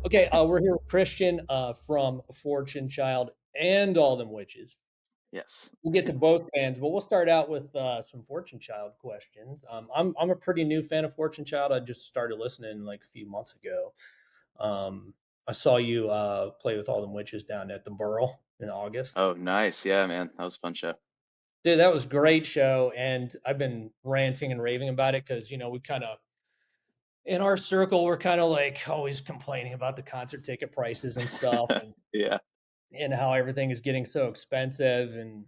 Okay, we're here with Christian from Fortune Child and All Them Witches. Yes. We'll get to both bands, but we'll start out with some Fortune Child questions. I'm a pretty new fan of Fortune Child. I just started listening like a few months ago. Um, I saw you play with All Them Witches down at the Burl in August. Oh, nice. Yeah, man. That was a fun show. Dude, that was a great show, and I've been ranting and raving about it because we kind of in our circle we're kind of like always complaining about the concert ticket prices and stuff, Yeah. and how everything is getting so expensive and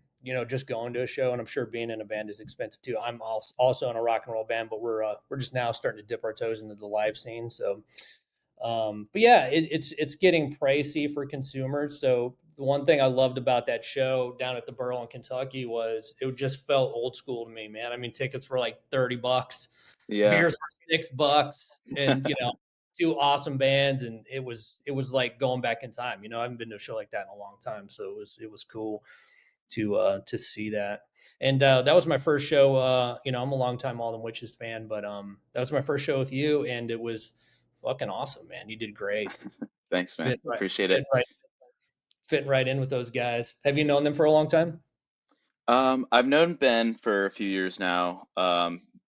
just going to a show, and I'm sure being in a band is expensive too. I'm also in a rock and roll band, but we're just now starting to dip our toes into the live scene. So but yeah, it's getting pricey for consumers. So the one thing I loved about that show down at the Burl in Kentucky was it just felt old school to me, man. I mean, tickets were like $30, Yeah. beers were $6, and two awesome bands, and it was like going back in time. I haven't been to a show like that in a long time, so it was cool to see that. And that was my first show. I'm a long time All Them Witches fan, but that was my first show with you, and it was fucking awesome, man. You did great. Thanks, man. Fit right, Appreciate it. fit right, fitting right in with those guys. Have you known them for a long time? I've known Ben for a few years now.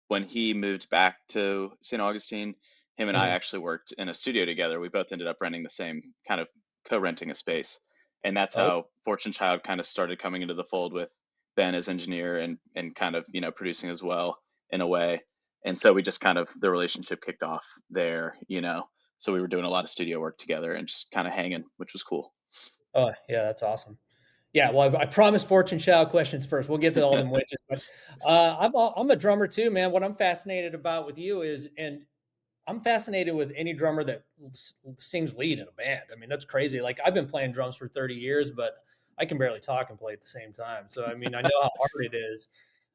When he moved back to St. Augustine, him and I Mhm. actually worked in a studio together. We both ended up renting the same kind of co-renting a space. And that's Oh, how Fortune Child kind of started coming into the fold with Ben as engineer and kind of, producing as well in a way. And so we just kind of the relationship kicked off there. So we were doing a lot of studio work together and just kind of hanging, which was cool. oh, yeah, that's awesome. Yeah, well, I promised fortune child questions first. We'll get to all them witches, but I'm a drummer too, man. What I'm fascinated about with you is, and I'm fascinated with any drummer that sings lead in a band. I mean, that's crazy. Like I've been playing drums for 30 years, but I can barely talk and play at the same time. So I mean, I know how hard it is.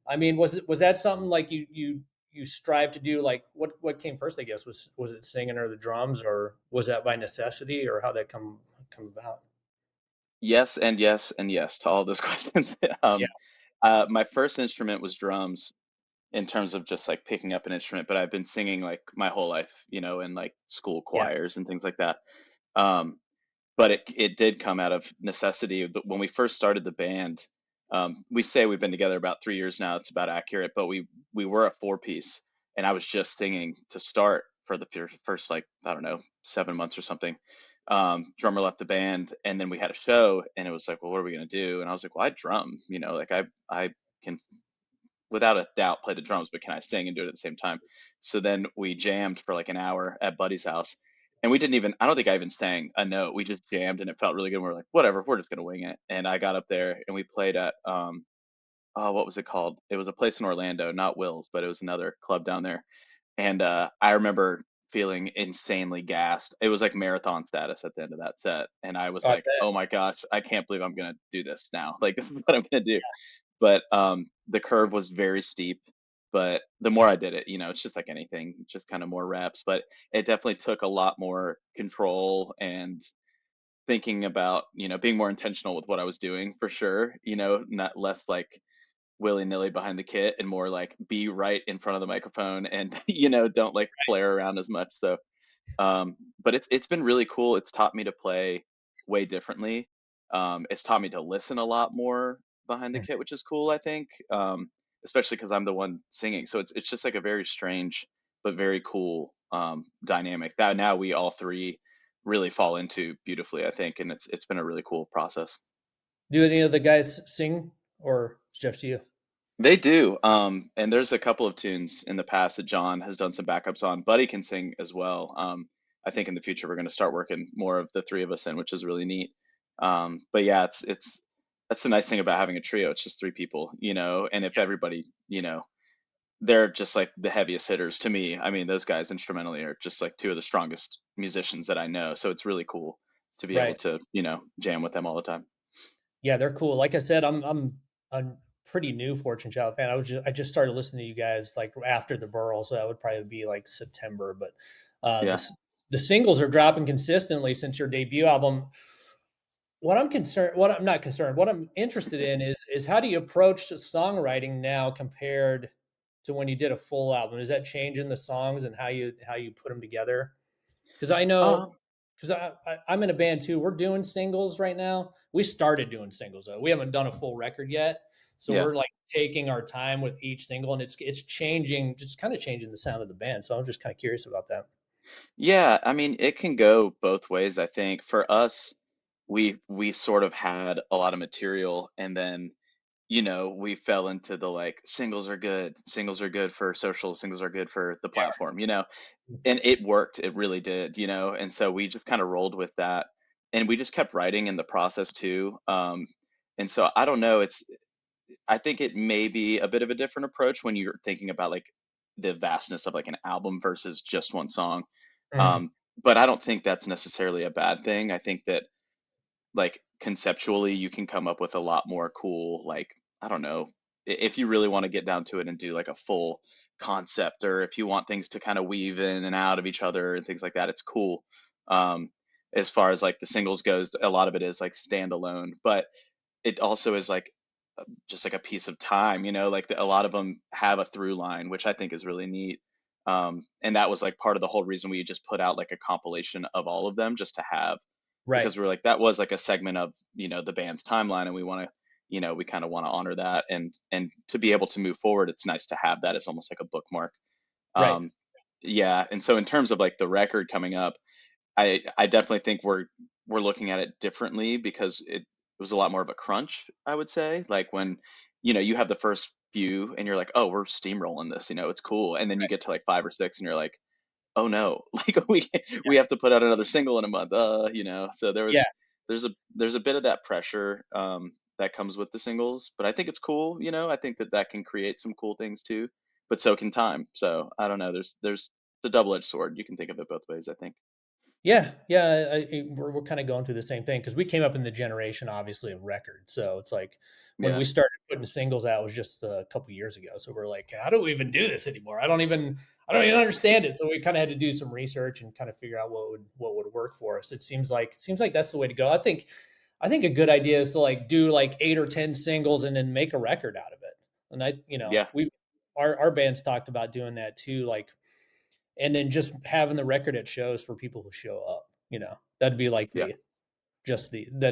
I mean, was that something like you strive to do? Like what came first? I guess was it singing or the drums, or was that by necessity, or how that come about? Yes, and yes, and yes to all those questions. Yeah, My first instrument was drums in terms of just like picking up an instrument, but I've been singing like my whole life, in like school yeah, choirs and things like that. Um, but it did come out of necessity. But when we first started the band, we say we've been together about 3 years now. It's about accurate, but we were a four-piece, and I was just singing to start for the first like I don't know 7 months or something. Drummer left the band, and then we had a show, and it was like, well, what are we gonna do? And I was like, well, I drum, like I can without a doubt play the drums, but can I sing and do it at the same time? So then we jammed for like an hour at Buddy's house. And we didn't even, I don't think I even sang a note. We just jammed and it felt really good. We are like, whatever, we're just going to wing it. And I got up there and we played at, oh, what was it called? It was a place in Orlando, not Will's, but it was another club down there. And I remember feeling insanely gassed. It was like marathon status at the end of that set. And I was I like, bet. oh my gosh, I can't believe I'm going to do this now. Like, this is what I'm going to do. But the curve was very steep. But the more I did it, it's just like anything, just kind of more reps. But it definitely took a lot more control and thinking about, being more intentional with what I was doing for sure, not less like willy-nilly behind the kit and more like be right in front of the microphone and, don't like flare around as much. So but it's been really cool. It's taught me to play way differently. It's taught me to listen a lot more behind the Mhm. kit, which is cool, I think. Especially because I'm the one singing. So it's just like a very strange but very cool dynamic that now we all three really fall into beautifully, I think, and it's been a really cool process. Do any of the guys sing, or just you? They do. And there's a couple of tunes in the past that John has done some backups on. Buddy can sing as well. I think in the future we're going to start working more of the three of us in, which is really neat. But yeah, it's that's the nice thing about having a trio. It's just three people, and if everybody, they're just like the heaviest hitters to me. I mean, those guys instrumentally are just like two of the strongest musicians that I know. So it's really cool to be able Right. to, jam with them all the time. Yeah, they're cool. Like I said, I'm a pretty new Fortune Child fan. I just started listening to you guys like after the Burl, so that would probably be like September. But uh, the Yeah. s- the singles are dropping consistently since your debut album. What I'm not concerned, what I'm interested in is how do you approach the songwriting now compared to when you did a full album? Is that changing the songs and how you put them together? Because I know Um, because I'm in a band too. We're doing singles right now. We started doing singles though. We haven't done a full record yet, so Yeah. we're like taking our time with each single, and it's changing, just kind of changing the sound of the band. So I'm just kind of curious about that. Yeah, I mean, it can go both ways, I think. For us, we sort of had a lot of material and then, we fell into the like singles are good. Singles are good for social, singles are good for the platform, and it worked. It really did, and so we just kind of rolled with that. And we just kept writing in the process too. And so I don't know, I think it may be a bit of a different approach when you're thinking about like the vastness of like an album versus just one song. Mhm. Um, but I don't think that's necessarily a bad thing. I think that like conceptually you can come up with a lot more cool, like, I don't know, if you really want to get down to it and do like a full concept, or if you want things to kind of weave in and out of each other and things like that, it's cool. Um, as far as like the singles goes, a lot of it is like standalone, but it also is like just like a piece of time, like a lot of them have a through line, which I think is really neat. And that was like part of the whole reason we just put out like a compilation of all of them just to have, Right, because we are like, that was like a segment of, the band's timeline, and we want to, we kind of want to honor that, and to be able to move forward, it's nice to have that as almost like a bookmark. right, Um, yeah. And so in terms of like the record coming up, I definitely think we're looking at it differently because it was a lot more of a crunch, I would say. Like when, you have the first few and you're like, oh, we're steamrolling this, it's cool. And then you get to like five or six and you're like, oh no, like we have to put out another single in a month. So yeah. there's a bit of that pressure that comes with the singles, but I think it's cool, I think that can create some cool things too, but so can time. So I don't know, there's the double-edged sword. You can think of it both ways, I think. Yeah, yeah, we're kinda going through the same thing because we came up in the generation, obviously, of records, so it's like, when Yeah. we started putting singles out, it was just a couple years ago, so we're like, "How do we even do this anymore? I don't even understand it," so we kinda had to do some research and kinda figure out what would work for us. It seems like that's the way to go. I think a good idea is to, like, do, like, 8 or 10 singles and then make a record out of it, and Yeah. we our band's talked about doing that too, like, and then just having the record at shows for people who show up, that'd be like Yeah. that's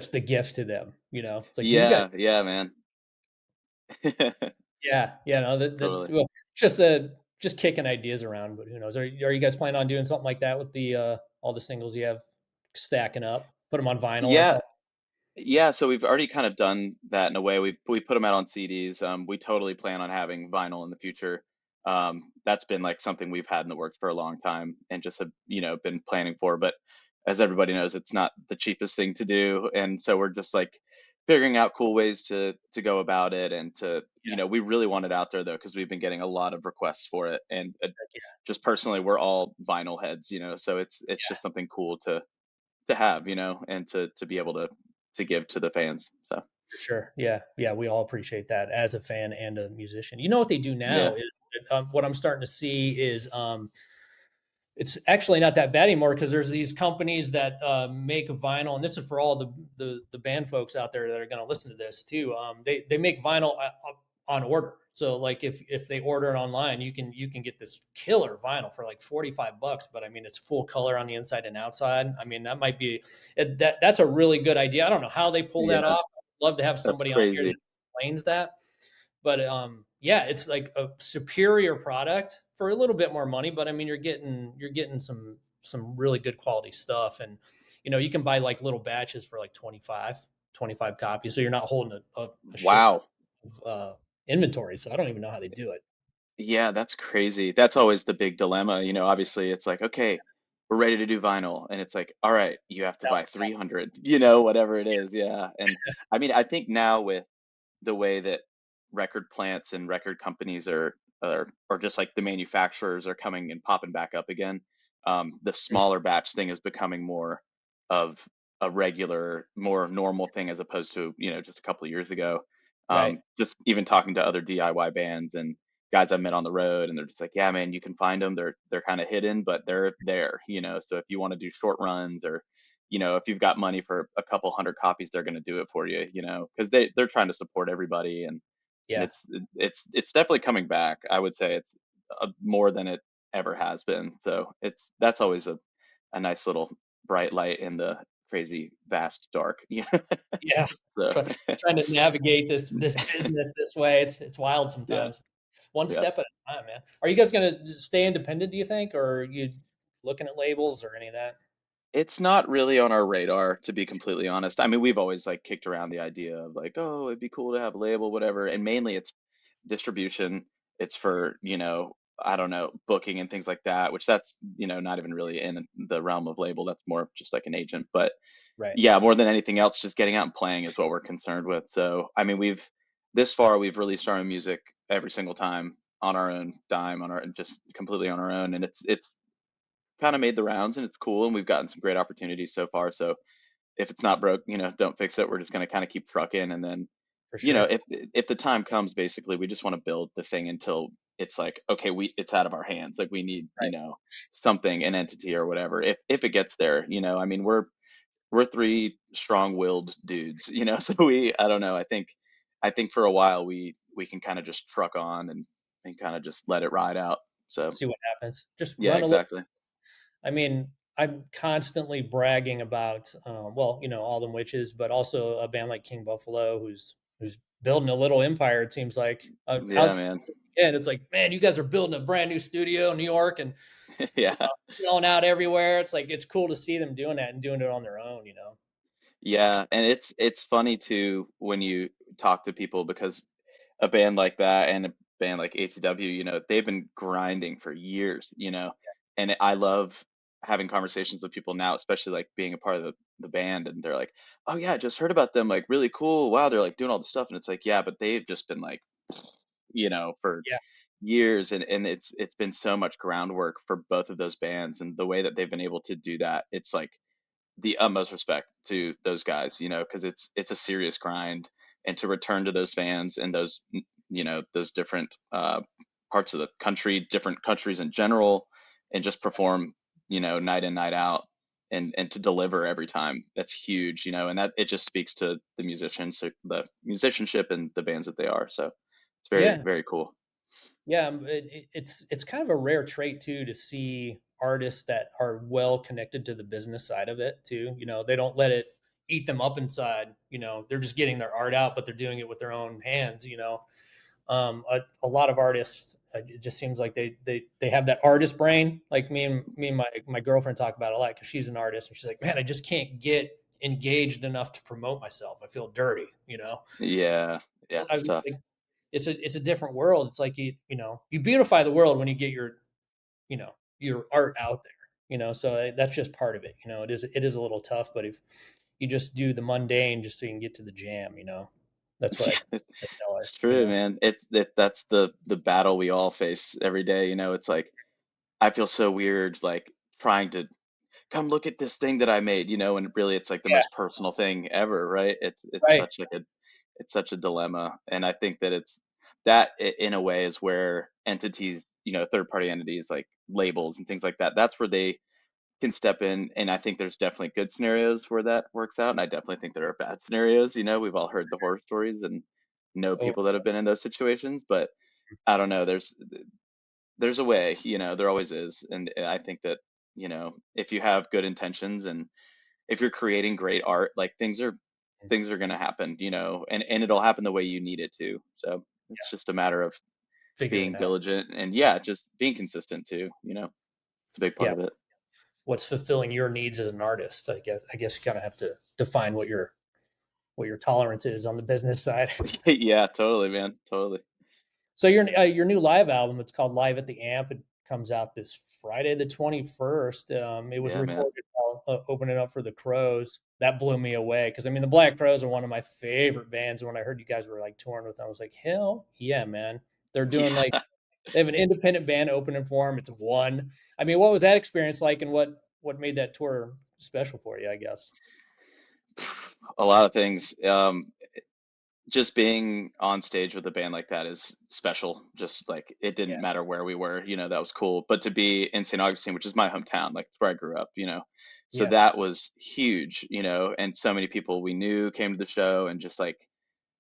the gift to them, it's like, you guys, Yeah, yeah, man. yeah, yeah, no, that's, Totally. well, just kicking ideas around, but who knows? Are you guys planning on doing something like that with the all the singles you have stacking up, put them on vinyl or Yeah, something? yeah, so we've already kind of done that in a way. We put them out on CDs. We totally plan on having vinyl in the future. That's been like something we've had in the works for a long time and just have, been planning for. But as everybody knows, it's not the cheapest thing to do, and so we're just like figuring out cool ways to go about it, and to, Yeah, we really want it out there though, because we've been getting a lot of requests for it, and heck yeah, just personally, we're all vinyl heads, so it's yeah, just something cool to have, and to be able to give to the fans. So for sure. Yeah, yeah, we all appreciate that as a fan and a musician. You know what they do now yeah, is, what I'm starting to see is, it's actually not that bad anymore because there's these companies that make vinyl, and this is for all the band folks out there that are going to listen to this too. They make vinyl on order. So like if they order it online, you can get this killer vinyl for like $45. But I mean, it's full color on the inside and outside. I mean, that might be that's a really good idea. I don't know how they pull that yeah, off. I'd love to have that's somebody on here that crazy. explains that. But yeah, it's like a superior product for a little bit more money. But I mean, you're getting some really good quality stuff, and you can buy like little batches for like 25 copies, so you're not holding a shit ton Wow. of inventory. So I don't even know how they do it. Yeah, that's crazy. That's always the big dilemma. Obviously it's like, okay, we're ready to do vinyl. And it's like, all right, you have to buy 300, whatever it is. Yeah. And I mean, I think now with the way that record plants and record companies or just like the manufacturers are coming and popping back up again. The Mm, smaller batch thing is becoming more of a regular, more normal thing as opposed to, just a couple of years ago. right? Just even talking to other DIY bands and guys I met on the road, and they're just like, yeah, man, you can find them. They're kind of hidden, but they're there, So if you want to do short runs, or if you've got money for a couple hundred copies, they're going to do it for you, because they're trying to support everybody, and Yeah. it's definitely coming back. I would say it's more than it ever has been. So that's always a nice little bright light in the crazy vast dark. Yeah. Yeah. So Try trying to navigate this business this way, it's wild yeah, sometimes. One yeah. step at a time, man. Are you guys gonna stay independent, do you think, or are you looking at labels or any of that? It's not really on our radar, to be completely honest. I mean, we've always like kicked around the idea of like, oh, it'd be cool to have a label, whatever. And mainly it's distribution. It's for, I don't know, booking and things like that, which that's, not even really in the realm of label. That's more just like an agent. But Right. yeah, more than anything else, just getting out and playing is what we're concerned with. So, I mean, this far, we've released our own music every single time on our own dime, just completely on our own. And it's kind of made the rounds and it's cool. And we've gotten some great opportunities so far. So if it's not broke, don't fix it. We're just going to kind of keep trucking. And then, For sure. if the time comes, basically, we just want to build the thing until it's like, okay, it's out of our hands. Like we need, Right. something, an entity or whatever. If it gets there, I mean, we're three strong-willed dudes, so I don't know. I think for a while we can kind of just truck on and kind of just let it ride out. So See what happens. Just yeah, run a little. exactly. I mean, I'm constantly bragging about, well, all them witches, but also a band like King Buffalo, who's building a little empire. It seems like Yeah, outside, man. and it's like, man, you guys are building a brand new studio in New York and Yeah. going out everywhere. It's like it's cool to see them doing that and doing it on their own. Yeah, and it's funny too when you talk to people because a band like that and a band like ACW, they've been grinding for years, and I love having conversations with people now, especially like being a part of the band, and they're like, "Oh yeah, I just heard about them, like really cool. Wow, they're like doing all this stuff," and it's like, yeah, but they've just been like, for Yeah, years, and it's been so much groundwork for both of those bands, and the way that they've been able to do that, it's like the utmost respect to those guys, because it's a serious grind, and to return to those fans and those different parts of the country, different countries in general, and just perform, night in night out, and to deliver every time. That's huge, and that it just speaks to the musicianship and the bands that they are. So it's very, yeah. very cool. Yeah, it's kind of a rare trait too to see artists that are well connected to the business side of it too. They don't let it eat them up inside. They're just getting their art out, but they're doing it with their own hands. A lot of artists, it just seems like they have that artist brain. Like me and my girlfriend talk about it a lot because she's an artist, and she's like, man, I just can't get engaged enough to promote myself. I feel dirty. Yeah, yeah, I it's tough. like it's a different world. It's like you beautify the world when you get your art out there. So that's just part of it. It is a little tough, but if you just do the mundane just so you can get to the jam. That's what I tell her. It's true, man. That's the battle we all face every day. It's like I feel so weird, like trying to come look at this thing that I made, and really it's like the Yeah, most personal thing ever, right? It's right. such a dilemma, and I think that that in a way is where entities, third party entities like labels and things like that. That's where they can step in, and I think there's definitely good scenarios where that works out, and I definitely think there are bad scenarios. We've all heard the horror stories and know Oh, people that have been in those situations, but I don't know. There's a way, there always is, and I think that if you have good intentions and if you're creating great art, like things are gonna happen, and it'll happen the way you need it to. So it's yeah, just a matter of figuring being it out. diligent and yeah, just being consistent too. It's a big part Yeah, of it. what's fulfilling your needs as an artist? I guess you kind of have to define what your tolerance is on the business side. Yeah, totally, man, totally. So your new live album, it's called Live at the Amp. It comes out this Friday the 21st. It was Yeah, man. recorded while opening up for the Crows. That blew me away because I mean the Black Crows are one of my favorite bands. And when I heard you guys were like touring with them, I was like, hell yeah, man! They're doing Yeah. like they have an independent band opening for them. It's one. I mean, what was that experience like, and what made that tour special for you? I guess. A lot of things. Just being on stage with a band like that is special. Just like it Yeah, didn't matter where we were, that was cool. But to be in St. Augustine, which is my hometown, like it's where I grew up, so yeah, that was huge, and so many people we knew came to the show, and just like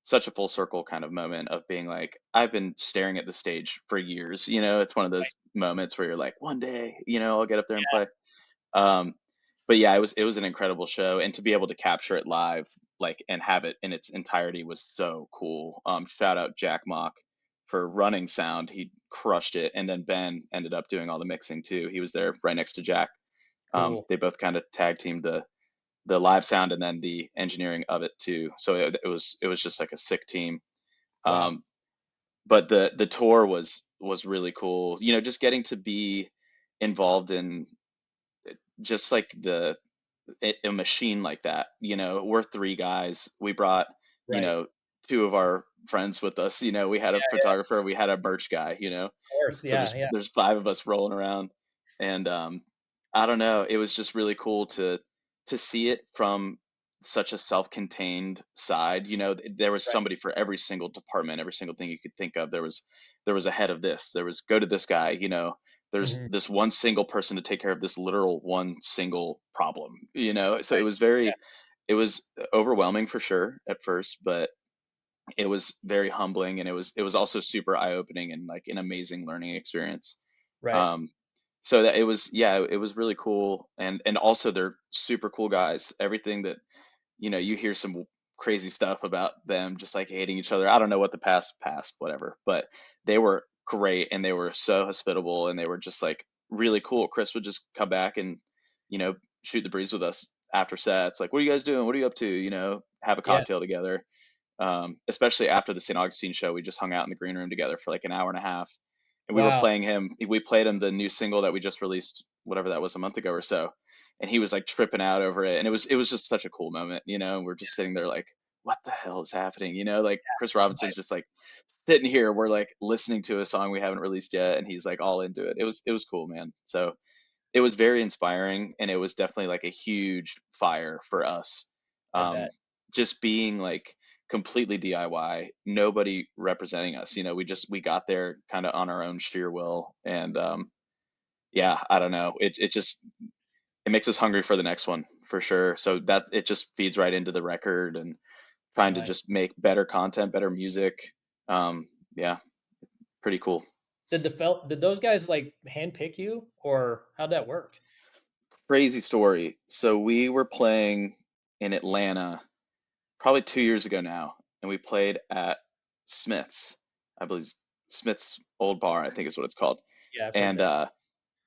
such a full circle kind of moment of being like, I've been staring at the stage for years. It's one of those moments where you're like, one day, I'll get up there and play. Um, but yeah, it was an incredible show, and to be able to capture it live, like, and have it in its entirety was so cool. Shout out Jack Mock for running sound. He crushed it, and then Ben ended up doing all the mixing too. He was there right next to Jack. Cool. They both kind of tag teamed the live sound and then the engineering of it too. So it was just like a sick team. Wow. Um, but the tour was really cool. Just getting to be involved in just like a machine like that. We're three guys. We brought, you Right. know, two of our friends with us. We had a Yeah, photographer, we had a merch guy, of course. so Yeah, there's yeah. there's five of us rolling around, and I don't know, it was just really cool to see it from such a self-contained side. There was Right. somebody for every single department, every single thing you could think of. There was a head of this. There was go to this guy. There's Mhm. this one single person to take care of this literal one single problem. So Right. Yeah. it was overwhelming for sure at first, but it was very humbling, and it was also super eye-opening and like an amazing learning experience. Right. um so that it was really cool, and also they're super cool guys. Everything that you hear some crazy stuff about them just like hating each other. I don't know what the past whatever, but they were great, and they were so hospitable, and they were just like really cool. Chris would just come back and you know shoot the breeze with us after sets, like, what are you guys doing, what are you up to, have a Yeah. cocktail together. Especially after the St. Augustine show, we just hung out in the green room together for like an hour and a half, and Wow. we played him the new single that we just released, whatever that was, a month ago or so, and he was like tripping out over it, and it was just such a cool moment. We're just sitting there like, what the hell is happening? Like Chris Right. Robinson's just like sitting here, we're like listening to a song we haven't released yet, and he's like all into it. It was cool, man. So it was very inspiring, and it was definitely like a huge fire for us. I bet. um just being like completely DIY, nobody representing us. We got there kind of on our own sheer will, and yeah, I don't know, it makes us hungry for the next one for sure. So that it just feeds right into the record, and trying to Nice. just make better content, better music. Yeah, pretty cool. Did those guys like handpick you or how'd that work? Crazy story. So we were playing in Atlanta probably 2 years ago now, and we played at Smith's, I believe, Smith's Old Bar, I think is what it's called. Yeah, I've heard And that.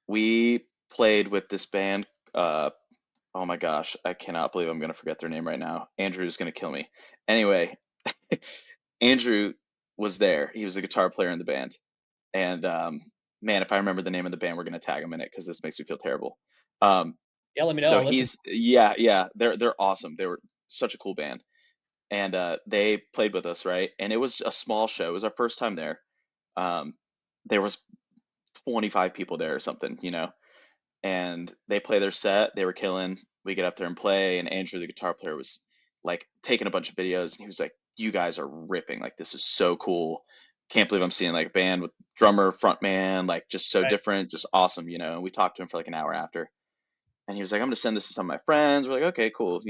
we played with this band. Oh my gosh, I cannot believe I'm gonna forget their name right now. Andrew's gonna kill me. Anyway, Andrew was there. He was the guitar player in the band. And man, if I remember the name of the band, we're gonna tag him in it because this makes me feel terrible. Um, Yeah, let me know. so I'll listen. he's yeah, yeah, they're awesome. They were such a cool band, and they played with us, right? And it was a small show. It was our first time there. Um, there was 25 people there or something, and they play their set. They were killing. We get up there and play, and Andrew, the guitar player, was like taking a bunch of videos, and he was like, "You guys are ripping! Like this is so cool. Can't believe I'm seeing like a band with drummer, frontman, like just so Right. different, just awesome." And we talked to him for like an hour after, and he was like, "I'm gonna send this to some of my friends." We're like, "Okay, cool."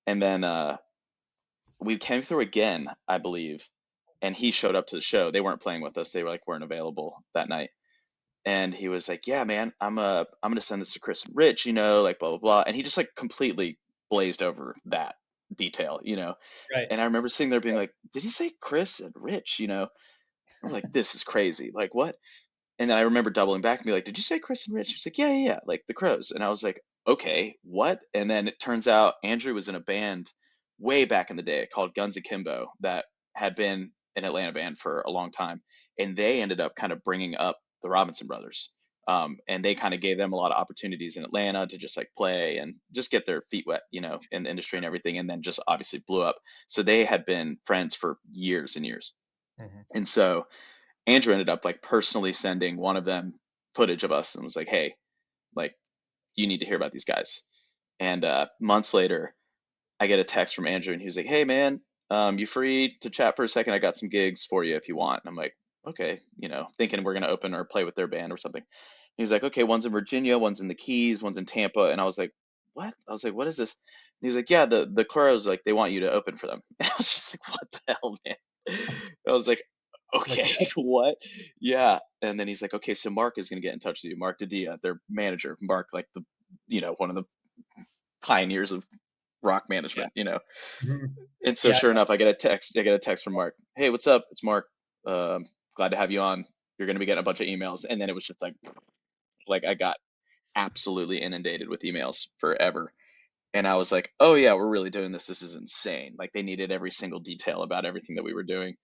And then we came through again, I believe, and he showed up to the show. They weren't playing with us. They were like weren't available that night. And he was like, "Yeah, man, I'm gonna send this to Chris and Rich, like blah blah blah." And he just like completely blazed over that detail. Right. And I remember sitting there being like, "Did he say Chris and Rich?" I'm like, "This is crazy. Like what?" And then I remember doubling back and be like, "Did you say Chris and Rich?" He's like, "Yeah, yeah, yeah, like the Crows." And I was like, "Okay, what?" And then it turns out Andrew was in a band way back in the day called Guns Akimbo that had been an Atlanta band for a long time, and they ended up kind of bringing up the Robinson brothers. And they kind of gave them a lot of opportunities in Atlanta to just like play and just get their feet wet, in the industry and everything, and then just obviously blew up. So they had been friends for years and years. Mhm. And so Andrew ended up like personally sending one of them footage of us and was like, "Hey, like you need to hear about these guys." And months later, I get a text from Andrew, and he was like, "Hey, man, you free to chat for a second? I got some gigs for you if you want." And I'm like, "Okay," thinking we're gonna open or play with their band or something. He's like, "Okay, one's in Virginia, one's in the Keys, one's in Tampa." And I was like, "What?" I was like, "What is this?" And he was like, "Yeah, the Crows, like they want you to open for them." And I was just like, "What the hell, man?" I was like, "Okay, Okay. what?" Yeah. And then he's like, "Okay, so Mark is gonna get in touch with you. Mark Didia, their manager. Mark, like one of the pioneers of rock Yeah. management, you know. Mhm. And so Yeah. sure enough, I get a text from Mark. Hey, what's up? It's Mark. Glad to have you on. You're going to be getting a bunch of emails. And then it was just like I got absolutely inundated with emails forever. And I was like, oh yeah, we're really doing this. This is insane. Like they needed every single detail about everything that we were doing.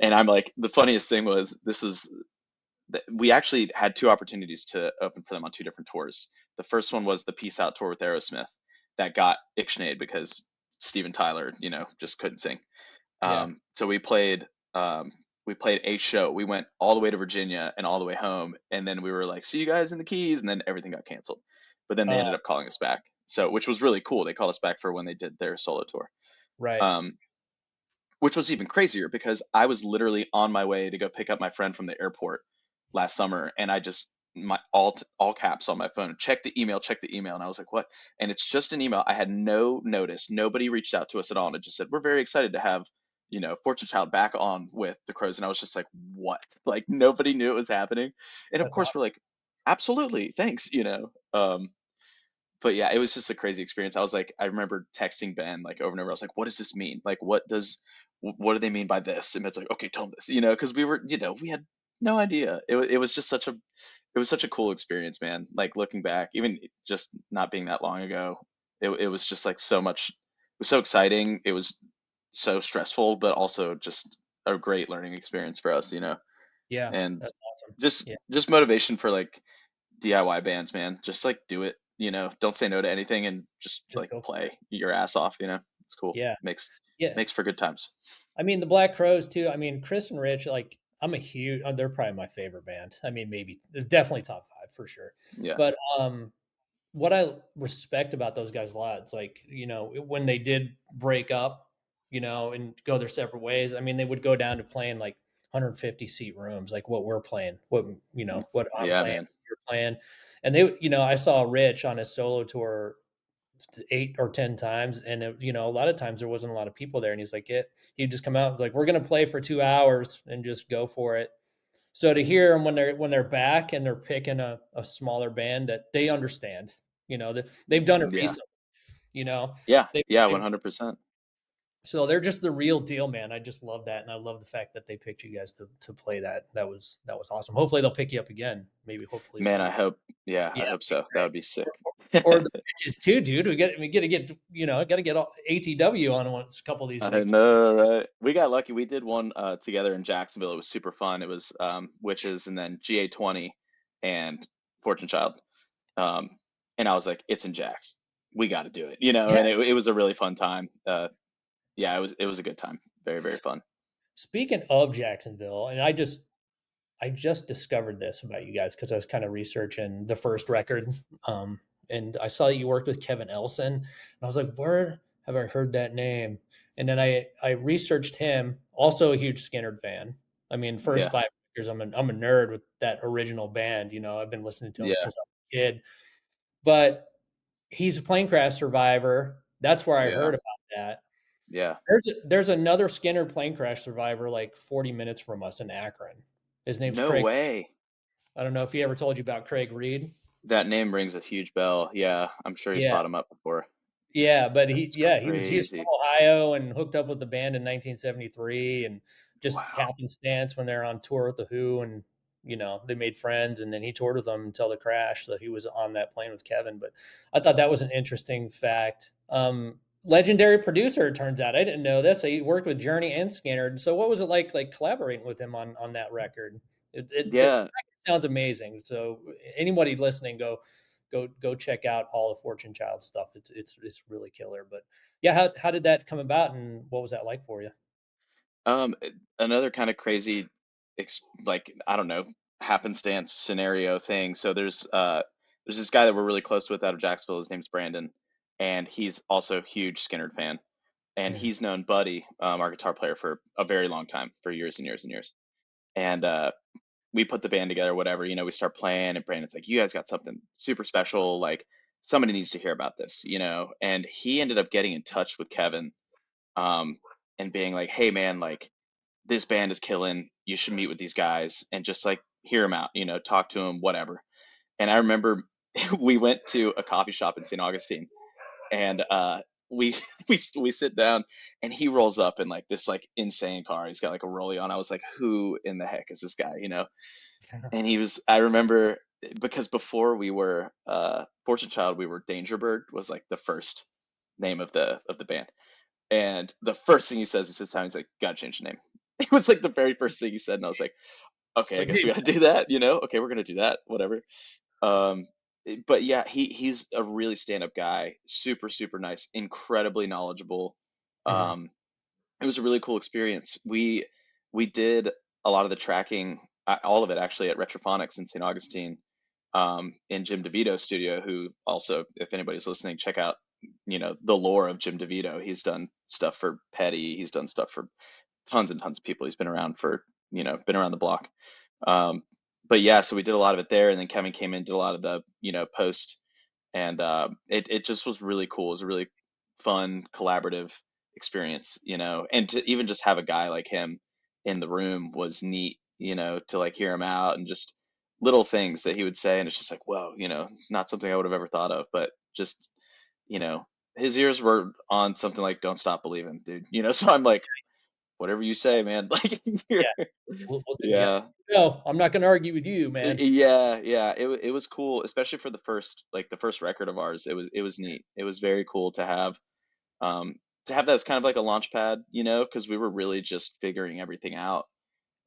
And I'm like, the funniest thing was we actually had two opportunities to open for them on two different tours. The first one was the Peace Out tour with Aerosmith that got ixnayed because Steven Tyler, just couldn't sing. Yeah. So we played a show. We went all the way to Virginia and all the way home, and then we were like, "See you guys in the Keys," and then everything got canceled. But then they ended Oh, up calling us back, so which was really cool. They called us back for when they did their solo tour, right. um, which was even crazier because I was literally on my way to go pick up my friend from the airport last summer, and I just my all caps on my phone, check the email, and I was like, "What?" And it's just an email. I had no notice. Nobody reached out to us at all, and it just said, "We're very excited to have Fortune Child back on with the Crows," and I was just like, "What?" Like nobody knew it was happening, and of That's course we're awesome. like, "Absolutely, thanks." But yeah, it was just a crazy experience. I remember texting Ben like over and over. I was like, "What does this mean? Like, what do they mean by this?" And it's like, "Okay, tell them this," because we had no idea. It was just such a cool experience, man. Like looking back, even just not being that long ago, it was just like so much. It was so exciting. It was so stressful, but also just a great learning experience for us. Yeah. And That's awesome. just Yeah. just motivation for like DIY bands, man. Just like do it. Don't say no to anything and just Just like go for it. play your ass off. It's cool. Yeah. Makes Yeah. makes for good times. I mean, the Black Crowes too. I mean, Chris and Rich, like, I'm a huge they're probably my favorite band. I mean, maybe they're definitely top 5 for sure. Yeah. But, what I respect about those guys a lot, it's like, when they did break up, and go their separate ways, I mean, they would go down to playing like 150 seat rooms, like what we're playing, what I'm Yeah, playing, man. you're playing. And I saw Rich on his solo tour 8 or 10 times. And, a lot of times there wasn't a lot of people there. And he's like, he'd just come out and was like, we're going to play for 2 hours and just go for it. So to hear them when they're back and they're picking a smaller band that they understand, that they've done it Yeah. recently, you know, Yeah. they, Yeah. they 100%. so they're just the real deal, man. I just love that, and I love the fact that they picked you guys to play that. That was awesome. Hopefully they'll pick you up again. Maybe hopefully Man, soon. yeah, Yeah, I that'd hope be so. That great. would be sick. Or the pitches too, dude. We gotta get gotta get all ATW on once a couple of these I weeks. know, right? We got lucky. We did one together in Jacksonville. It was super fun. It was Witches and then GA20 and Fortune Child. Um, and I was like, it's in Jax. We got to do it, Yeah. and it was a really fun time. Yeah, it was a good time. Very, very fun. Speaking of Jacksonville, and I just discovered this about you guys because I was kind of researching the first record, and I saw that you worked with Kevin Elson, and I was like, where have I heard that name? And then I researched him, also a huge Skynyrd fan. I mean, first Yeah, 5 years, I'm a nerd with that original band. I've been listening to him yeah, since I was a kid. But he's a plane crash survivor. That's where I yeah, heard about that. yeah. There's another Skinner plane crash survivor like 40 minutes from us in Akron. His name's No Craig. way. I don't know if he ever told you about Craig Reed. That name rings a huge bell. Yeah, I'm sure he's Yeah. bought him up before. Yeah, but That's he was from crazy. Ohio and hooked up with the band in 1973 and just Wow. happenstance when they're on tour with the Who and they made friends and then he toured with them until the crash. So he was on that plane with Kevin. But I thought that was an interesting fact. Legendary producer, it turns out. I didn't know this. He worked with Journey and Skinner. So what was it like collaborating with him on that record? The Yeah. record sounds amazing. So anybody listening, go check out all the Fortune Child stuff. It's really killer. But yeah, how did that come about, and what was that like for you? Another kind of crazy, like I don't know, happenstance scenario thing. So there's this guy that we're really close with out of Jacksonville. His name's Brandon, and he's also a huge Skynyrd fan. And Mhm. he's known Buddy, our guitar player, for a very long time, for years and years and years. And we put the band together, whatever. We start playing, and Brandon's like, "You guys got something super special. Like somebody needs to hear about this." And he ended up getting in touch with Kevin, um, and being like, "Hey, man, like." This band is killing. You should meet with these guys and just like hear them out, talk to them, whatever. And I remember we went to a coffee shop in St. Augustine and we we sit down, and he rolls up in like this like insane car. He's got like a rollie on. I was like, who in the heck is this guy? And he was, I remember, because before we were Fortune Child, we were Danger Bird was like the first name of the band. And the first thing he says is his time, he's like, gotta change the name. It was like the very first thing he said, and I was like, It's okay, I like, guess we dude, gotta do that, you know? Okay, we're gonna do that, whatever. Um, but yeah, he's a really stand-up guy, super, super nice, incredibly knowledgeable. mhm, Um, it was a really cool experience. We did a lot of the tracking, all of it actually at Retrophonics in St. Augustine, in Jim DeVito's studio, who also, if anybody's listening, check out, the lore of Jim DeVito. He's done stuff for Petty, he's done stuff for tons and tons of people. He's been around for, been around the block. Um, but yeah, so we did a lot of it there, and then Kevin came in, did a lot of the, post, and it just was really cool. It was a really fun, collaborative experience, and to even just have a guy like him in the room was neat, to like hear him out and just little things that he would say, and it's just like, whoa, not something I would have ever thought of, but just, you know, his ears were on something like "Don't Stop Believing," dude. So I'm like, whatever you say, man. Like, yeah, yeah. yeah. No, I'm not gonna argue with you, man. Yeah, yeah, it was cool, especially for the first record of ours. It was neat. It was very cool um to have that as kind of like a launch pad, because we were really just figuring everything out.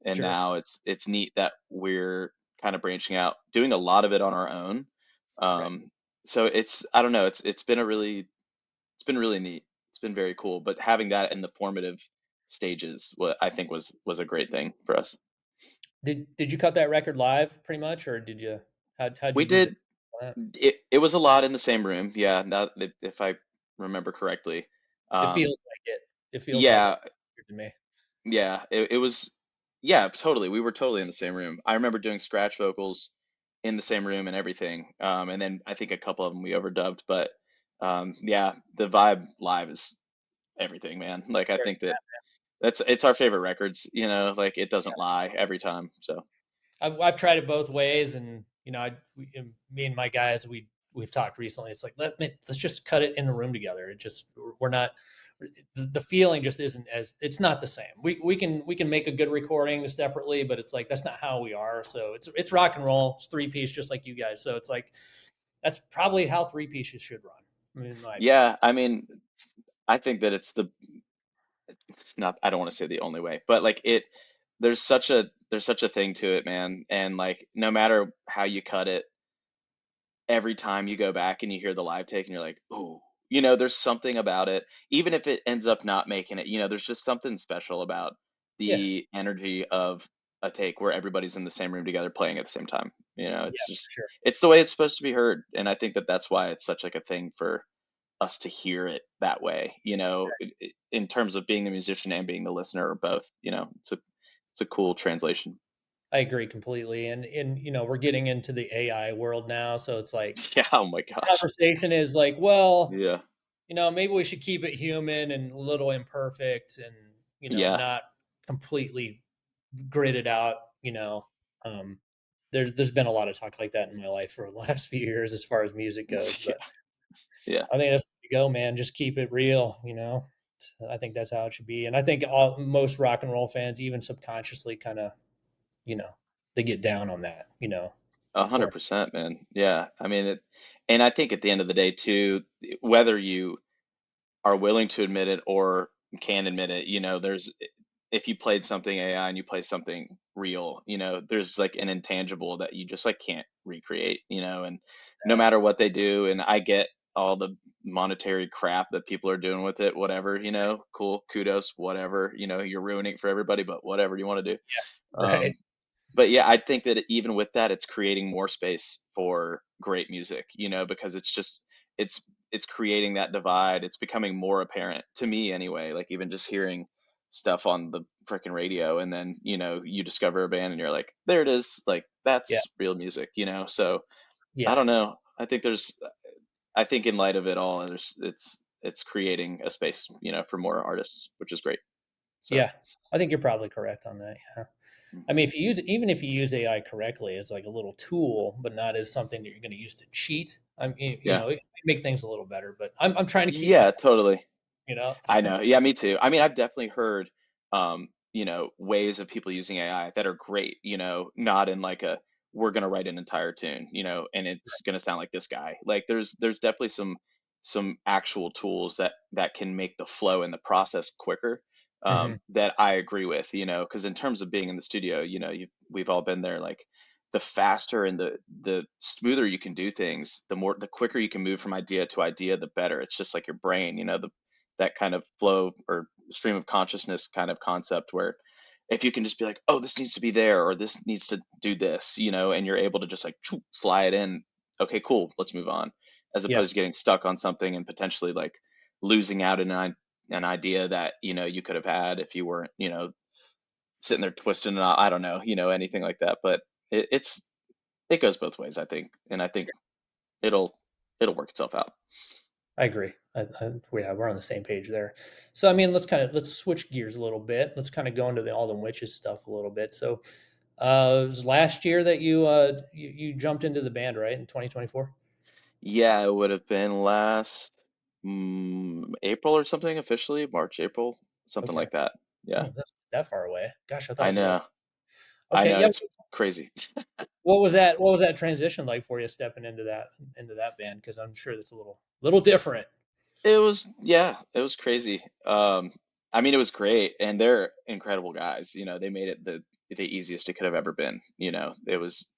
And Sure. now it's neat that we're kind of branching out, doing a lot of it on our own. Right. So I don't know, it's been really neat. It's been very cool, but having that in the formative stages, what I think was a great thing for us. Did you cut that record live pretty much, or did you how'd We you do this? did it was a lot in the same room. Yeah, now that if I remember correctly. It Um, feels like it. It feels like yeah, it to me. yeah, it was, yeah, totally. We were totally in the same room. I remember doing scratch vocals in the same room and everything. And then I think a couple of them we overdubbed, but yeah, the vibe live is everything, man. Like I Where think that it's our favorite records, like it doesn't lie every time. So I've tried it both ways, and me and my guys, we've talked recently. It's like let's just cut it in the room together. It just we're not the feeling just isn't as it's not the same. We can make a good recording separately, but it's like that's not how we are. So it's rock and roll. It's three piece, just like you guys. So it's like that's probably how three pieces should run, in my opinion. yeah, I mean, I think that it's the not I don't want to say the only way, but like there's such a thing to it, man. And like no matter how you cut it, every time you go back and you hear the live take and you're like, ooh, there's something about it. Even if it ends up not making it, there's just something special about Yeah, the energy of a take where everybody's in the same room together playing at the same time. yeah, It's for just sure. it's the way it's supposed to be heard. And I think that that's why it's such like a thing for us to hear it that way, in terms of being the musician and being the listener or both, it's a cool translation. I agree completely. And we're getting into the AI world now, so it's like Yeah, oh my gosh. conversation is like, well, Yeah. maybe we should keep it human and a little imperfect and, Yeah. not completely gridded out, you know. Um, there's been a lot of talk like that in my life for the last few years as far as music goes, Yeah. but Yeah. I think that's the go, man. Just keep it real. I think that's how it should be. And I think most rock and roll fans, even subconsciously, kind of, you know, they get down on that, A the hundred form. percent, man. Yeah. I mean and I think at the end of the day too, whether you are willing to admit it or can admit it, there's if you played something AI and you play something real, there's like an intangible that you just like can't recreate, and no matter what they do, and I get all the monetary crap that people are doing with it, whatever, cool, kudos, whatever, you're ruining it for everybody, but whatever you want to do. Right. Um, but yeah, I think that even with that, it's creating more space for great music, because it's it's creating that divide. It's becoming more apparent to me anyway. Like even just hearing stuff on the freaking radio, and then you discover a band, and you're like, there it is, like Yeah. that's real music, So I Yeah. don't know. I think in light of it all, it's creating a space, for more artists, which is great. So Yeah. I think you're probably correct on that. Yeah. I mean, even if you use AI correctly, it's like a little tool, but not as something that you're going to use to cheat. I mean, Yeah. make things a little better, but I'm trying to keep my, Yeah, totally. you know? I know. Yeah, me too. I mean, I've definitely heard, ways of people using AI that are great, not in like a, we're going to write an entire tune, and it's going to sound like this guy. Like there's definitely some actual tools that can make the flow and the process quicker. Mhm. That I agree with, because in terms of being in the studio, we've all been there. Like the faster and the smoother you can do things, the quicker you can move from idea to idea, the better. It's just like your brain, that kind of flow or stream of consciousness kind of concept where if you can just be like, oh, this needs to be there or this needs to do this, and you're able to just like fly it in. Okay, cool, let's move on, as Yeah. opposed to getting stuck on something and potentially like losing out in an idea that you could have had if you weren't sitting there twisting it out. I don't know, anything like that. But it goes both ways, I think, and I think it'll it'll work itself out. I agree. Yeah, we're on the same page there. So, I mean, let's switch gears a little bit. Let's kind of go into the all the witches stuff a little bit. So, it was last year that you jumped into the band, right? In 2024? Yeah, it would have been last April or something, officially, March, April, something Okay. like that. Yeah, Oh, that's not that far away. Gosh, I thought it I was a little. know. I Okay, know. yeah. It's crazy. What was that transition like for you stepping into that band? Because I'm sure that's a little different. Yeah, it was crazy. I mean, it was great, and they're incredible guys. They made it the easiest it could have ever been. Yeah. It was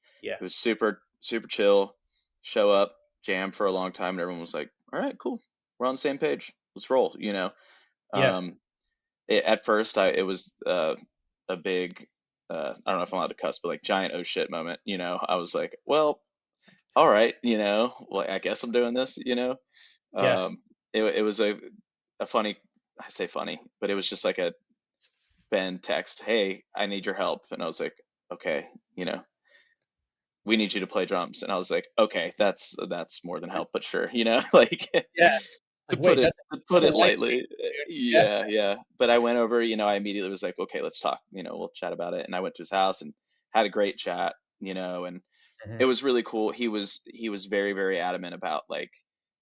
super super chill. Show up, jam for a long time, and everyone was like, "All right, cool, we're on the same page. Let's roll." Yeah. Um, at first, it was a big, I don't know if I'm allowed to cuss, but like giant oh shit moment. I was like, well, all right, like I guess I'm doing this. Yeah. Um, it was a funny, I say funny, but it was just like a Ben text, hey, I need your help, and I was like, okay, you know, we need you to play drums, and I was like, okay, that's more than help, but sure, like Yeah. to Like, wait, put that's a it light lightly. dude. Yeah. Yeah, yeah. But I went over, I immediately was like, okay, let's talk, we'll chat about it. And I went to his house and had a great chat, and it Mhm. was really cool. He was very, very adamant about like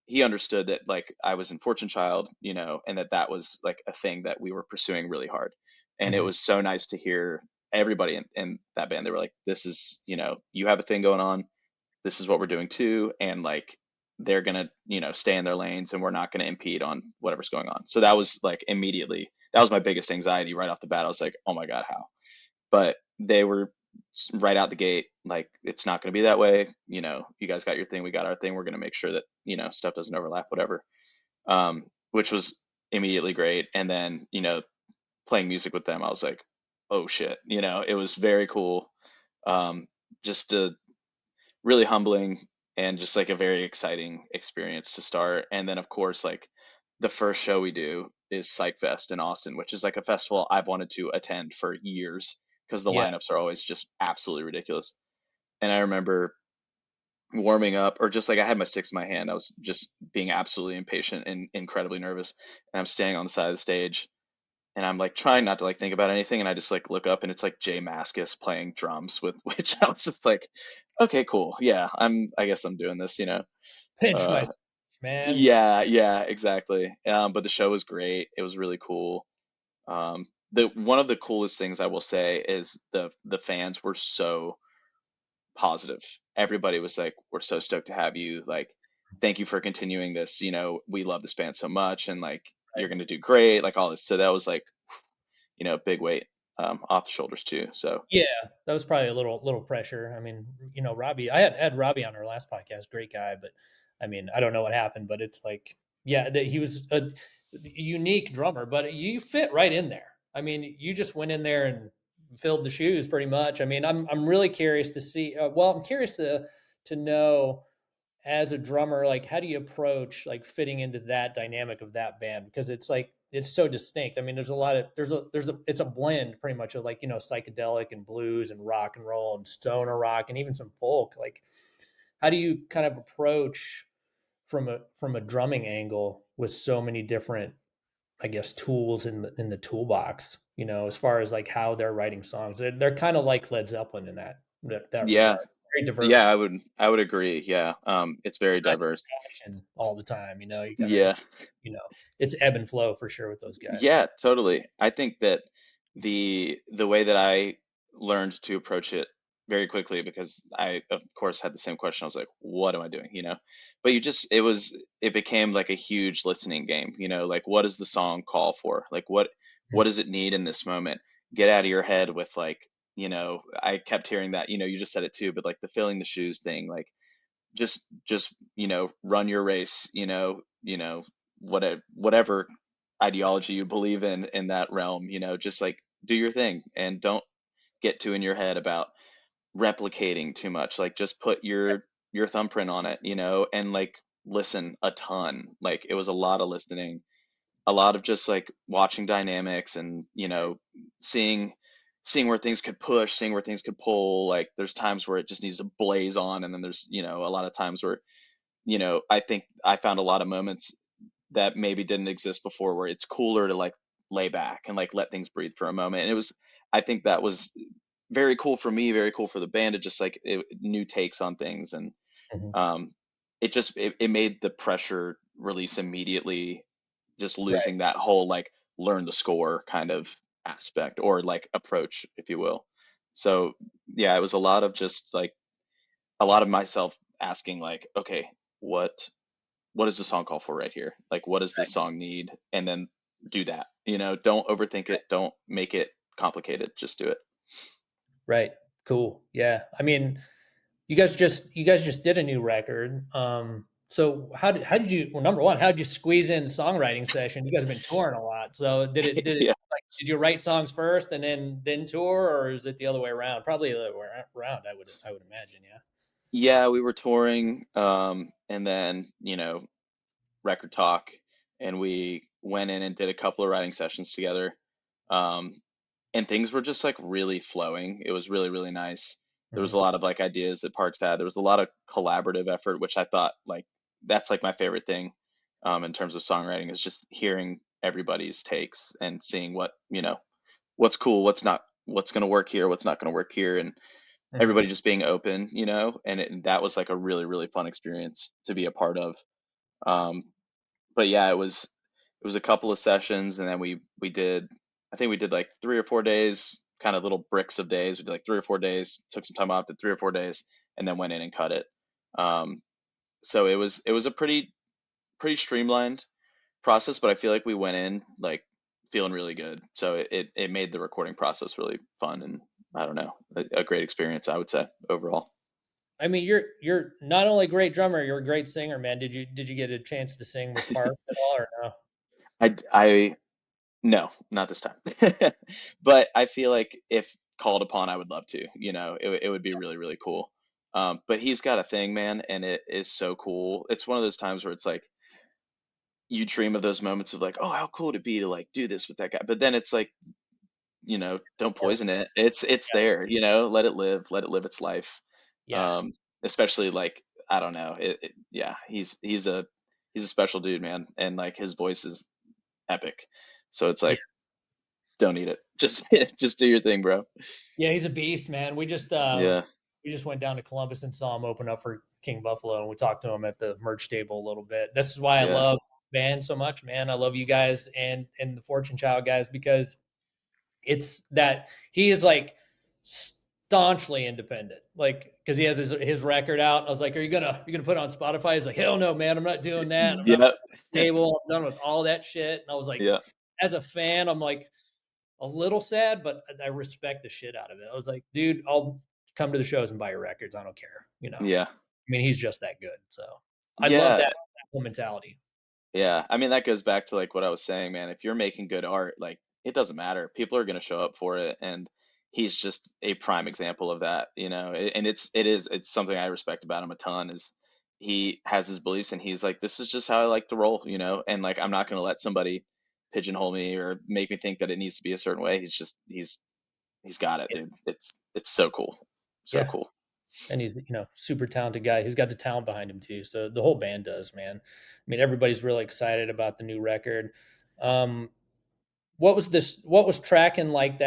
he understood that like I was in Fortune Child, and that was like a thing that we were pursuing really hard. And it Mhm. was so nice to hear everybody in that band. They were like, this is, you have a thing going on, this is what we're doing too, and like they're gonna stay in their lanes and we're not gonna impede on whatever's going on. So that was like immediately, that was my biggest anxiety right off the bat. I was like, oh my god, how? But they were right out the gate like, it's not going to be that way. You guys got your thing, we got our thing, we're going to make sure that stuff doesn't overlap, whatever. Which was immediately great. And then playing music with them, I was like, oh shit, it was very cool. um, just a really humbling and just like a very exciting experience to start. And then of course, like the first show we do is Psych Fest in Austin, which is like a festival I've wanted to attend for years because the Yeah. lineups are always just absolutely ridiculous. And I remember warming up, or just like I had my sticks in my hand, I was just being absolutely impatient and incredibly nervous. And I'm standing on the side of the stage and I'm like trying not to like think about anything, and I just like look up and it's like Jay Mascis playing drums with which I was just like, okay, cool. Yeah, I guess I'm doing this. Pinch Uh myself, man. yeah, yeah, exactly. But the show was great. It was really cool. The one of the coolest things I will say is the fans were so positive. Everybody was like, we're so stoked to have you. Like, thank you for continuing this. We love this band so much, and like you're Right. gonna do great, like all this. So that was like, big weight off the shoulders too. So Yeah, that was probably a little pressure. I mean, Robbie, I had Robbie on our last podcast, great guy, but I mean, I don't know what happened, but it's like, yeah, that he was a unique drummer, but you fit right in there. I mean, you just went in there and filled the shoes pretty much. I mean, I'm really curious to see. I'm curious to know as a drummer, like how do you approach like fitting into that dynamic of that band? Because it's like it's so distinct. I mean, there's a lot of there's a it's a blend pretty much of like, psychedelic and blues and rock and roll and stoner rock and even some folk. Like how do you kind of approach from a drumming angle with so many different, I guess, tools in the toolbox, as far as like how they're writing songs. They're kind of like Led Zeppelin in that yeah, regard. very Yeah, diverse. I would agree. Yeah. It's It's very not just diverse. passion all the time, you know, you gotta, Yeah. you know, it's ebb and flow for sure with those guys. Yeah, totally. I think that the way that I learned to approach it very quickly, because I of course had the same question. I was like, what am I doing? But it became like a huge listening game, like what does the song call for? Like what Mhm, does it need in this moment? Get out of your head with like, I kept hearing that, you just said it too, but like the filling the shoes thing, like just run your race, whatever ideology you believe in that realm, just like do your thing and don't get too in your head about replicating too much. Like just put your thumbprint on it, and like listen a ton. Like it was a lot of listening, a lot of just like watching dynamics and seeing where things could push, seeing where things could pull. Like there's times where it just needs to blaze on, and then there's a lot of times where I think I found a lot of moments that maybe didn't exist before where it's cooler to like lay back and like let things breathe for a moment. And I think that was very cool for me, very cool for the band to just like new takes on things. And mhm. um, it made the pressure release immediately, just Right. losing that whole like learn the score kind of aspect or like approach, if you will. So yeah, it was a lot of just like a lot of myself asking like, okay, what what does the song call for right here? Like, what does this song need? And then do that. Don't overthink it. Don't make it complicated. Just do it. Right. Cool. Yeah. I mean, you guys just did a new record. So how did you well, number one, how did you squeeze in songwriting session? You guys have been touring a lot. So did it Yeah. like did you write songs first and then tour, or is it the other way around? Probably the other way around, I would imagine, yeah. Yeah, we were touring, and then, record talk, and we went in and did a couple of writing sessions together. Um, and things were just like really flowing. It was really, really nice. There was Mhm. a lot of like ideas that Parks had. There was a lot of collaborative effort, which I thought like that's like my favorite thing in terms of songwriting is just hearing everybody's takes and seeing what's cool, what's not, what's going to work here, what's not going to work here, and Mhm. everybody just being open, and that was like a really, really fun experience to be a part of. Um, but yeah, it was a couple of sessions, and then we did, I think we did like 3 or 4 days, kind of little bricks of days. We did like 3 or 4 days, took some time off, did 3 or 4 days, and then went in and cut it. Um, so it was a pretty streamlined process, but I feel like we went in like feeling really good. So it made the recording process really fun, and I don't know, a great experience, I would say, overall. I mean, you're not only a great drummer, you're a great singer, man. Did you get a chance to sing with Parks at all or no? I No, not this time. But I feel like if called upon, I would love to. It would be really, really cool. But he's got a thing, man, and it is so cool. It's one of those times where it's like you dream of those moments of like, oh, how cool would it be to like do this with that guy? But then it's like, don't Work. poison it. It's there, let it live its life. Yeah. Um, Especially like I don't know, yeah, he's a special dude, man, and like his voice is epic. So it's Yeah. like don't eat it. Just just do your thing, bro. Yeah, he's a beast, man. Yeah, We just went down to Columbus and saw him open up for King Buffalo, and we talked to him at the merch table a little bit. This is why I yeah, love band so much, man. I love you guys and the Fortune Child guys because it's that he is like staunchly independent, like because he has his record out. I was like, "Are you gonna put it on Spotify?" He's like, "Hell no, man! I'm not doing that. I'm not yeah, stable. I'm done with all that shit." And I was like, yeah, as a fan, I'm like a little sad, but I respect the shit out of it. I was like, "Dude, I'll come to the shows and buy your records. I don't care." yeah, I mean, he's just that good. So I love yeah, that whole mentality. yeah. I mean, that goes back to like what I was saying, man. If you're making good art, like it doesn't matter. People are gonna show up for it, and he's just a prime example of that, And it's something I respect about him a ton is he has his beliefs, and he's like, this is just how I like to roll, and like I'm not gonna let somebody pigeonhole me or make me think that it needs to be a certain way. He's got it, Yeah, dude. It's so cool. So yeah. cool. And he's super talented guy. He's got the talent behind him too. So the whole band does, man. I mean, everybody's really excited about the new record. Um, what was tracking like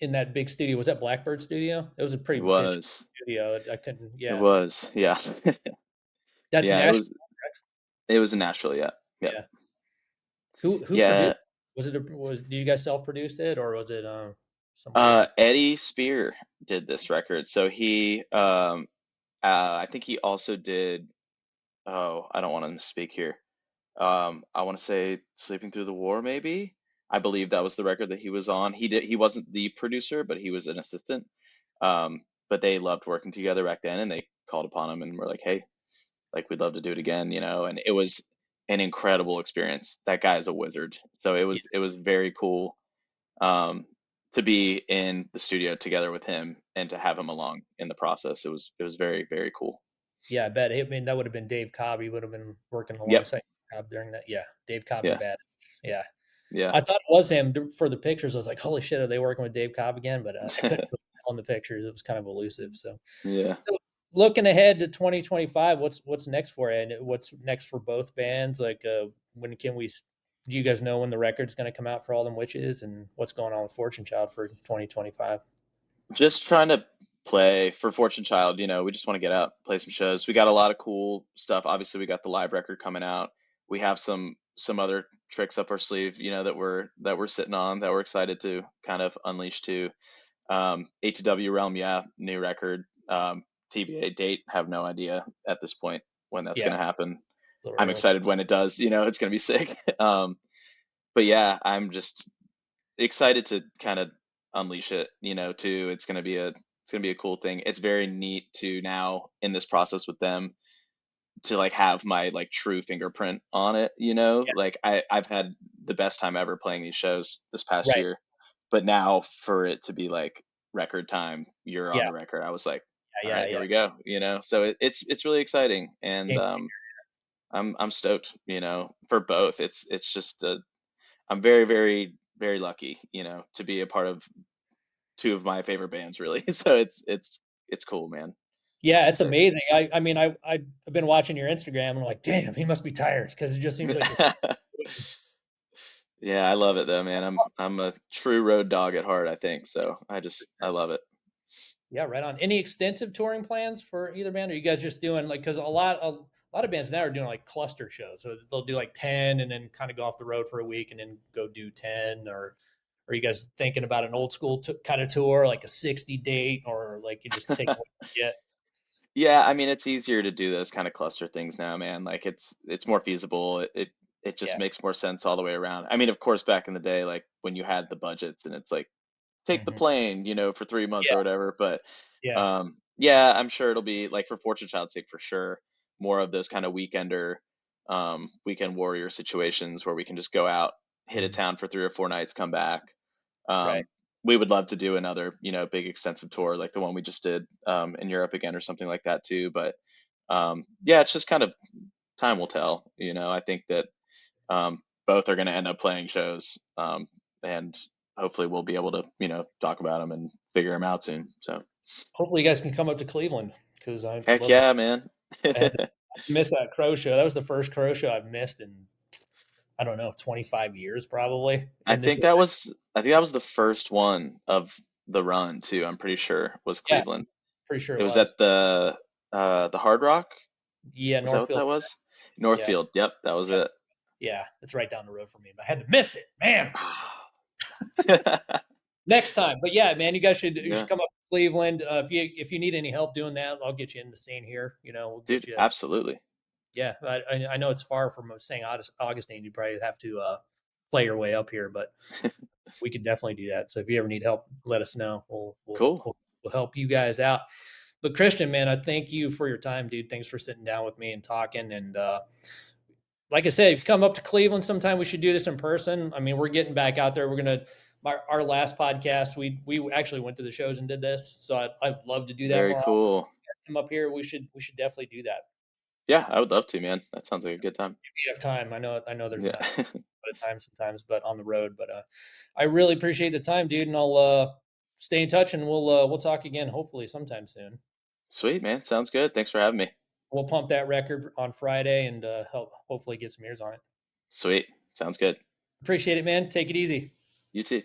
in that big studio. Was that Blackbird Studio? It was a It pretty pitch was. studio. I couldn't. It Yeah, was. Yeah. that's Yeah, Nashville. it was in Nashville, yeah. Yep. Yeah. Who produced? Yeah. Was it did you guys self produce it or was it somebody like? Eddie Spear did this record. So he I think he also did, oh, I don't want to speak here. I want to say Sleeping Through the War, maybe. I believe that was the record that he was on. He wasn't the producer, but he was an assistant. But they loved working together back then, and they called upon him and were like, "Hey, like we'd love to do it again," you know. And it was an incredible experience. That guy is a wizard. So Yeah, it was very cool um, to be in the studio together with him and to have him along in the process. It was very very cool. yeah, I bet. I mean, that would have been Dave Cobb. He would have been working Yep. alongside Cobb during that. Yeah, Dave Cobb's a Yeah. bad. Yeah, Yeah. I thought it was him for the pictures. I was like, holy shit, are they working with Dave Cobb again? But I couldn't really tell in the pictures. It was kind of elusive. Yeah. So looking ahead to 2025, what's next for you? And what's next for both bands? Like, when can we? Do you guys know when the record's going to come out for All Them Witches, and what's going on with Fortune Child for 2025? Just trying to play for Fortune Child, you know, we just want to get out, play some shows. We got a lot of cool stuff. Obviously, we got the live record coming out. We have some other tricks up our sleeve, you know, that we're sitting on that we're excited to kind of unleash to. A2W Realm, yeah, new record. TBA date, have no idea at this point when that's Yeah, gonna happen. a little I'm early. excited when it does, you know, it's gonna be sick. But yeah, I'm just excited to kind of unleash it, you know, too. It's gonna be a cool thing. It's very neat to now in this process with them to like have my like true fingerprint on it, you know? Yeah, Like I've had the best time ever playing these shows this past right. year. But now for it to be like record time, you're on Yeah, the record. I was like, all yeah, right, here yeah. we go, you know? So it's really exciting and Game- I'm stoked, you know, for both. It's just I'm very, very, very lucky, you know, to be a part of two of my favorite bands, really. So it's cool, man. Yeah, I'm it's stoked. amazing. I mean, I've been watching your Instagram and I'm like, damn, he must be tired because it just seems like you're. Yeah, I love it though, man. I'm a true road dog at heart, I think. So I love it. Yeah, right on. Any extensive touring plans for either band? Or are you guys just doing like because a lot of bands now are doing like cluster shows, so they'll do like 10 and then kind of go off the road for a week and then go do 10. Or are you guys thinking about an old school kind of tour, like a 60 date, or like you just take what you get? Yeah, I mean it's easier to do those kind of cluster things now, man. Like it's more feasible. It just Yeah. makes more sense all the way around. I mean, of course, back in the day, like when you had the budgets and it's like take the Hmm. plane, you know, for 3 months or Yeah. whatever. But Yeah. yeah, I'm sure it'll be like for Fortune Child's sake for sure, more of those kind of weekend warrior situations where we can just go out, hit a Mhm. town for 3 or 4 nights, come back. Right. Um, we would love to do another, you know, big extensive tour like the one we just did in Europe again or something like that too. But yeah, it's just kind of time will tell. You know, I think that both are going to end up playing shows, and hopefully we'll be able to, you know, talk about them and figure them out soon. So Hopefully, you guys can come up to Cleveland because I heck love. yeah, man. I had to miss that Crow show. That was the first Crow show I've missed in I don't know 25 years probably. And this, I think that was the first one of the run too. I'm pretty sure was yeah, Cleveland. pretty sure It it was was. at the Hard Rock. Yeah, Was that what Northfield. that was? Yeah, Northfield. Yep, that was yeah, it. yeah. It's right down the road from me, but I had to miss it. Man, next time. But yeah, man, you should Yeah, come up to Cleveland. If you need any help doing that, I'll get you in the scene here. You know, we'll get dude, you. absolutely. Yeah, I know it's far from St. Augustine. You probably have to play your way up here, but we could definitely do that. So if you ever need help, let us know. Cool. We'll help you guys out. But Christian, man, I thank you for your time, dude. Thanks for sitting down with me and talking. And like I said, if you come up to Cleveland sometime, we should do this in person. I mean, we're getting back out there. We're gonna our last podcast. We actually went to the shows and did this, so I'd love to do that Very more often. cool. Come up here. We should definitely do that Yeah, I would love to, man. That sounds like a good time. if you have time. I know there's Yeah. not a lot of time sometimes, but on the road. But I really appreciate the time, dude, and I'll stay in touch and we'll talk again hopefully sometime soon. Sweet, man. Sounds good. Thanks for having me. We'll pump that record on Friday and help hopefully get some ears on it. Sweet. Sounds good. Appreciate it, man. Take it easy. You too.